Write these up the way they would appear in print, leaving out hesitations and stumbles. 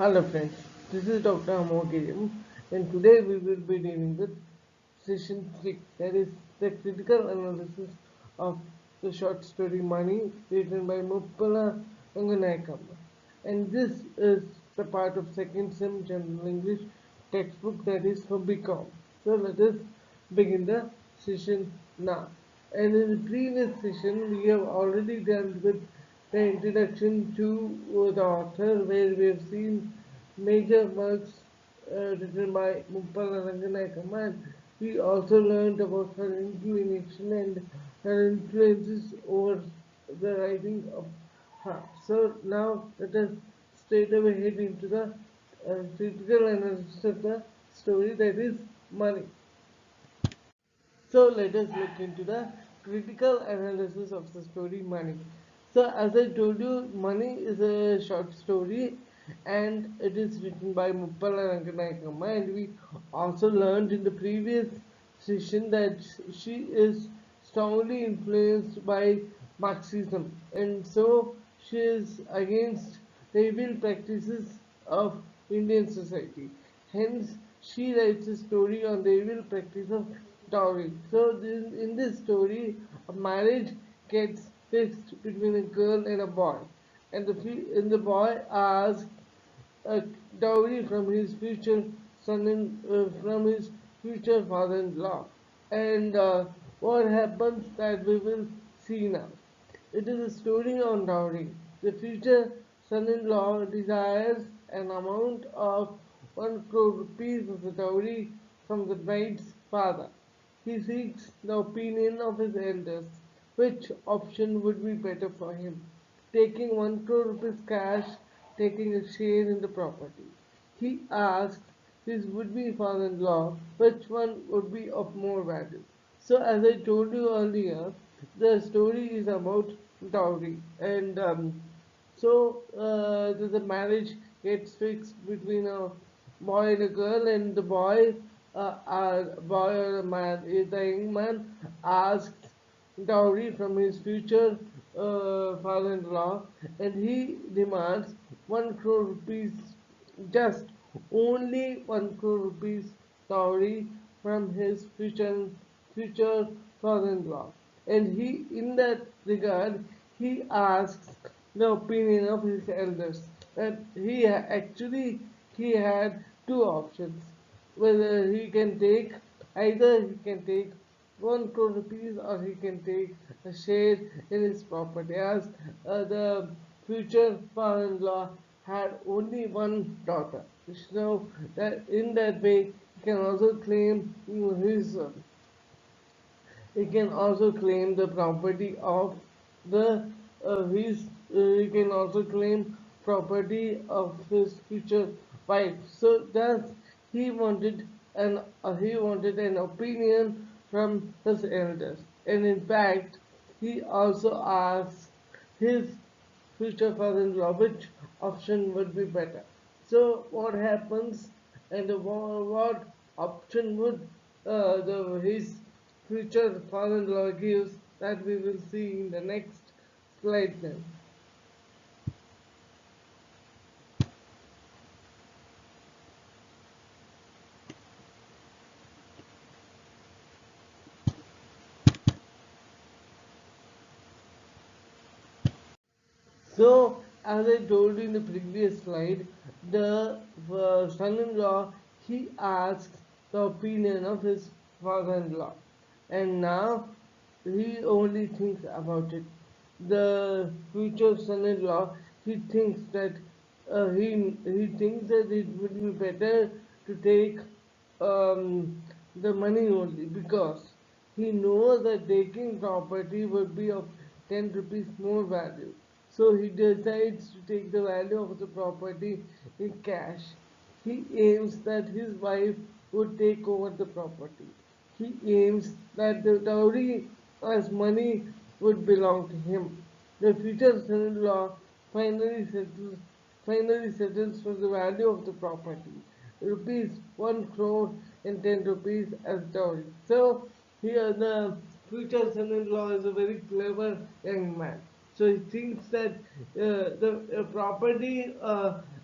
Hello friends, this is Dr. Amogiriam and today we will be dealing with session 3, that is the critical analysis of the short story Money written by Muppala Ranganayakamma. And this is the part of second sem general English textbook, that is for BCom. So let us begin the session now. And in the previous session we have already dealt with the introduction to the author, where we have seen major works written by Muppala Ranganayakamma, and we also learned about her inclination and her influences over the writing of her. So now let us straight away head into the critical analysis of the story, that is Money. So let us look into the critical analysis of the story Money. So as I told you, Money is a short story and it is written by Muppala Ranganayakamma, and we also learned in the previous session that she is strongly influenced by Marxism, and so she is against the evil practices of Indian society. Hence, she writes a story on the evil practice of dowry. So, in this story, a marriage gets fixed between a girl and a boy, and the boy asks a dowry from his future from his future father-in-law. And what happens, that we will see now. It is a story on dowry. The future son-in-law desires an amount of 1 crore rupees as a dowry from the bride's father. He seeks the opinion of his elders. Which option would be better for him? Taking 1 crore rupees cash, taking a share in the property. He asks his would-be father-in-law which one would be of more value. So as I told you earlier, the story is about dowry, and the marriage gets fixed between a boy and a girl, and the boy, boy or a man, the young man asks dowry from his future father-in-law, and he demands 1 crore rupees, just only 1 crore rupees dowry from his future father-in-law. And he, in that regard, he asks the opinion of his elders. That actually he had two options, whether he can take, either he can take 1 crore rupees or he can take a share in his property, as the future father-in-law had only one daughter. So that in that way he can also claim his he can also claim the property of the his he can also claim property of his future wife. So thus he wanted an opinion from his elders, and in fact he also asked his future father-in-law which option would be better. So what happens, and what option would his future father-in-law gives, that we will see in the next slide then. So, as I told you in the previous slide, the son-in-law, he asks the opinion of his father-in-law, and now he only thinks about it. The future son-in-law, he thinks that he thinks that it would be better to take the money only, because he knows that taking property would be of 10 rupees more value. So he decides to take the value of the property in cash. He aims that his wife would take over the property. He aims that the dowry as money would belong to him. The future son-in-law finally settles for the value of the property, rupees 1 crore and 10 rupees as dowry. So here the future son-in-law is a very clever young man. So he thinks that the property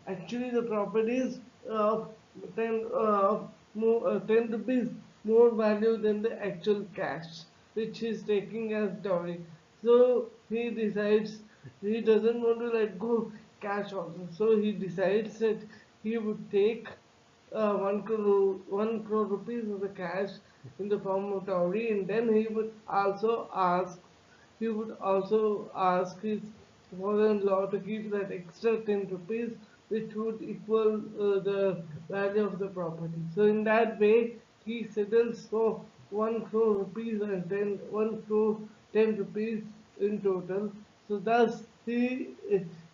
Actually, the property is of 10 rupees more value than the actual cash, which he's taking as dowry. So he decides he doesn't want to let go cash also. So he decides that he would take 1 crore rupees of the cash in the form of dowry, and then he would also ask his father-in-law to give that extra 10 rupees, which would equal the value of the property. So in that way, he settles for 1 crore rupees and 1 crore 10 rupees in total. So thus he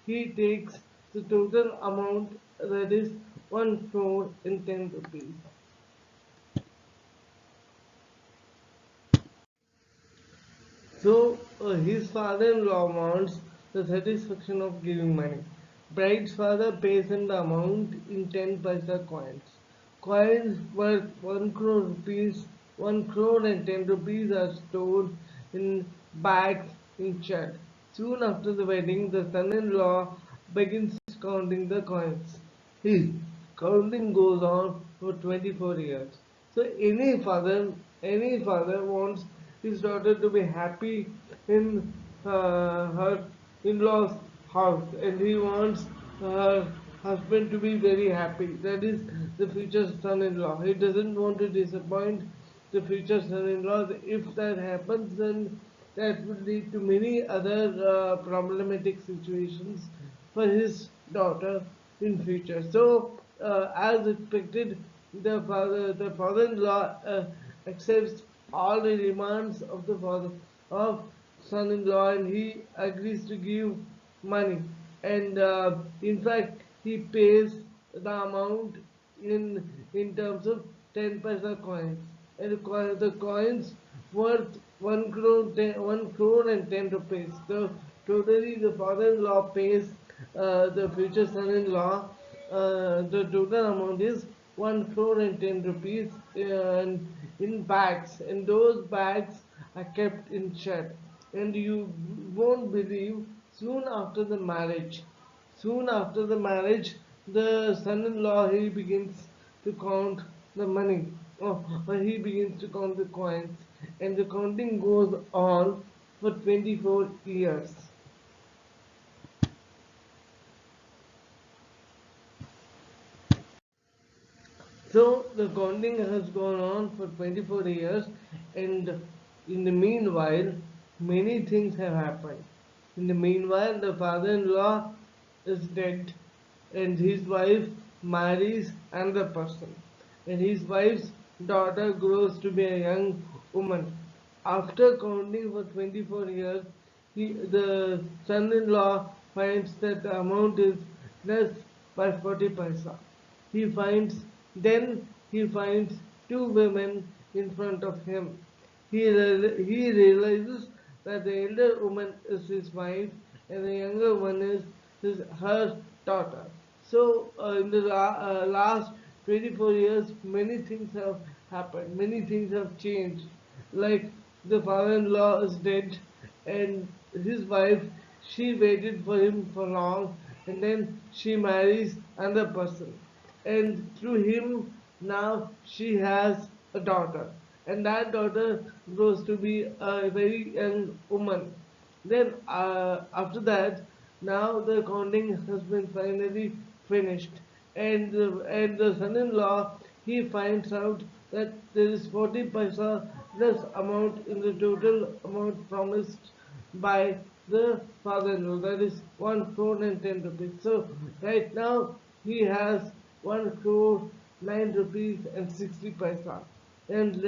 takes the total amount, that is 1 crore and 10 rupees. So his father-in-law wants the satisfaction of giving money. Bride's father pays him the amount in 10 paisa coins. Coins worth 1 crore rupees, 1 crore and 10 rupees are stored in bags in Chad. Soon after the wedding, the son-in-law begins counting the coins. His counting goes on for 24 years. So any father wants his daughter to be happy in her in-laws house, and he wants her husband to be very happy. That is the future son-in-law. He doesn't want to disappoint the future son-in-law. If that happens, then that will lead to many other problematic situations for his daughter in future. So, as expected, the father-in-law accepts all the demands of the father of son-in-law, and he agrees to give money. And in fact, he pays the amount in terms of 10 paisa coins, and the coins worth 1 crore and 10 rupees. So totally the father-in-law pays the future son-in-law. The total amount is 1 crore and 10 rupees, and in bags, and those bags are kept in shed. And you won't believe, soon after the marriage, soon after the marriage, the son-in-law, he begins to count the money, or he begins to count the coins, and the counting goes on for 24 years. So the counting has gone on for 24 years, and in the meanwhile, many things have happened. In the meanwhile, the father-in-law is dead, and his wife marries another person, and his wife's daughter grows to be a young woman. After counting for 24 years, the son-in-law finds that the amount is less by 40 paisa. He finds Then he finds two women in front of him. He realizes that the elder woman is his wife and the younger one is her daughter. So in the last 24 years, many things have happened. Many things have changed. Like the father-in-law is dead, and his wife, she waited for him for long, and then she marries another person, and through him now she has a daughter, and that daughter grows to be a very young woman. Then after that, now the counting has been finally finished, and the son-in-law, he finds out that there is 40 paisa less amount in the total amount promised by the father-in-law, that is 1 crore and 10 rupees. So right now he has 1 crore 9 rupees and 60 paisa, and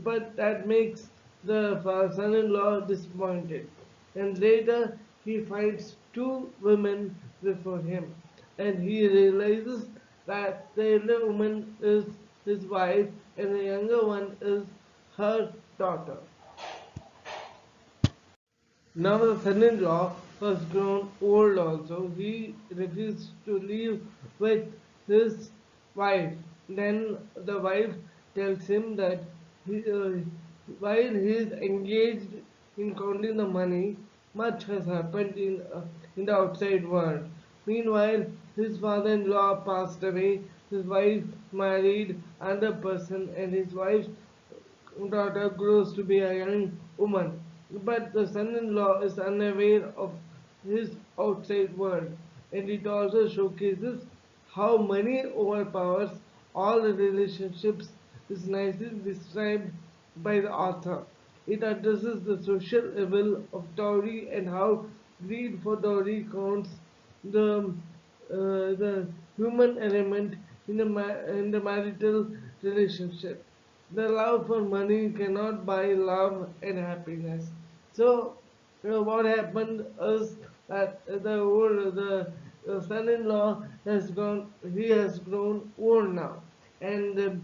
but that makes the son-in-law disappointed. And later he finds two women before him, and he realizes that the elder woman is his wife and the younger one is her daughter. Now the son-in-law was grown old also. He refused to live with his wife. Then the wife tells him that while he is engaged in counting the money, much has happened in the outside world. Meanwhile, his father-in-law passed away, his wife married another person, and his wife's daughter grows to be a young woman. But the son-in-law is unaware of his outside world, and it also showcases how money overpowers all the relationships is nicely described by the author. It addresses the social evil of dowry and how greed for dowry counts the the human element in in the marital relationship. The love for money cannot buy love and happiness. So, what happened is that the son-in-law has gone. He has grown old now, and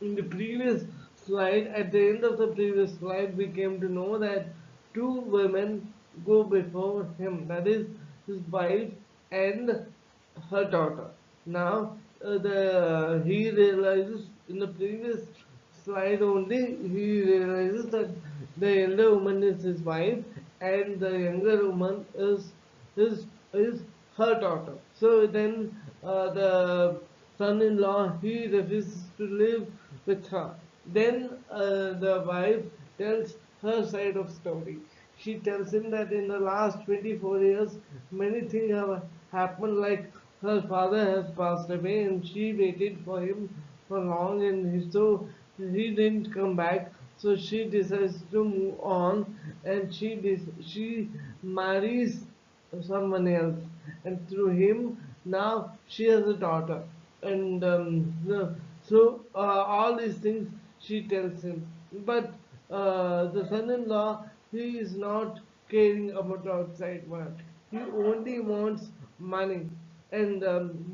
in the previous slide, at the end of the previous slide, we came to know that two women go before him, that is, his wife and her daughter. Now, the he realizes in the previous slide only, he realizes that the elder woman is his wife and the younger woman is her daughter. So then the son-in-law, he refuses to live with her. Then the wife tells her side of story. She tells him that in the last 24 years many things have happened, like her father has passed away and she waited for him for long, and he didn't come back, so she decides to move on, and she marries someone else, and through him now she has a daughter, and all these things she tells him, but the son-in-law, he is not caring about the outside world. He only wants money, and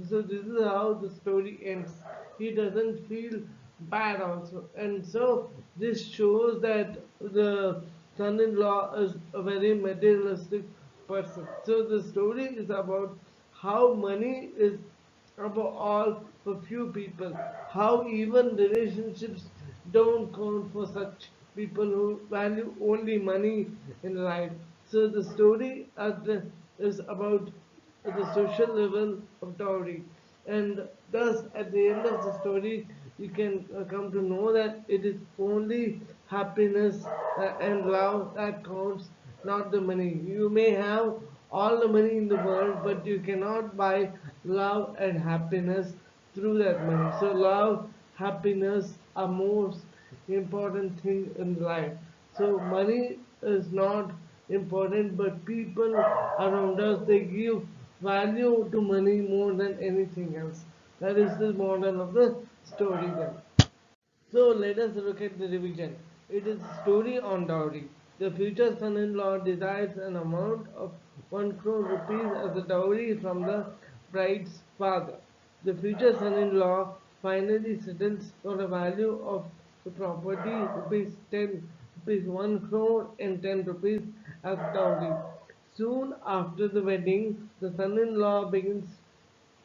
so this is how the story ends. He doesn't feel bad also, and so this shows that the son-in-law is a very materialistic person. So the story is about how money is above all for few people, how even relationships don't count for such people who value only money in life. So the story is about the social level of dowry, and thus at the end of the story you can come to know that it is only happiness and love that counts, not the money. You may have all the money in the world, but you cannot buy love and happiness through that money. So love, happiness are most important thing in life. So money is not important, but people around us, they give value to money more than anything else. That is the moral of the story then. So let us look at the revision. It is a story on dowry. The future son-in-law desires an amount of 1 crore rupees as a dowry from the bride's father. The future son-in-law finally settles for a value of the property rupees 10, rupees 1 crore and 10 rupees as dowry. Soon after the wedding, the son-in-law begins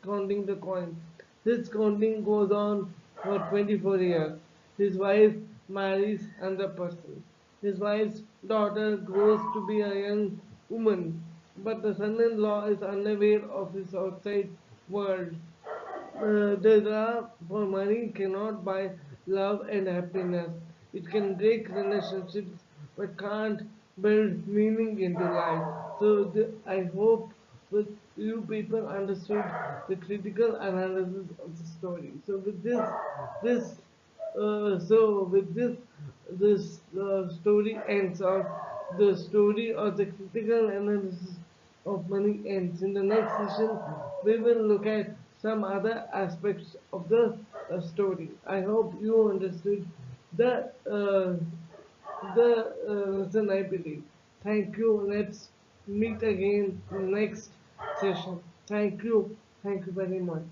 counting the coins. His counting goes on for 24 years. His wife marries another person. His wife's daughter grows to be a young woman, but the son-in-law is unaware of his outside world. The love for money cannot buy love and happiness. It can break relationships but can't build meaning into life. So I hope that you people understood the critical analysis of the story. So with this, this story ends, or the story or the critical analysis of money ends. In the next session, we will look at some other aspects of the story. I hope you understood the lesson, I believe. Thank you. Let's meet again in the next session. Thank you. Thank you very much.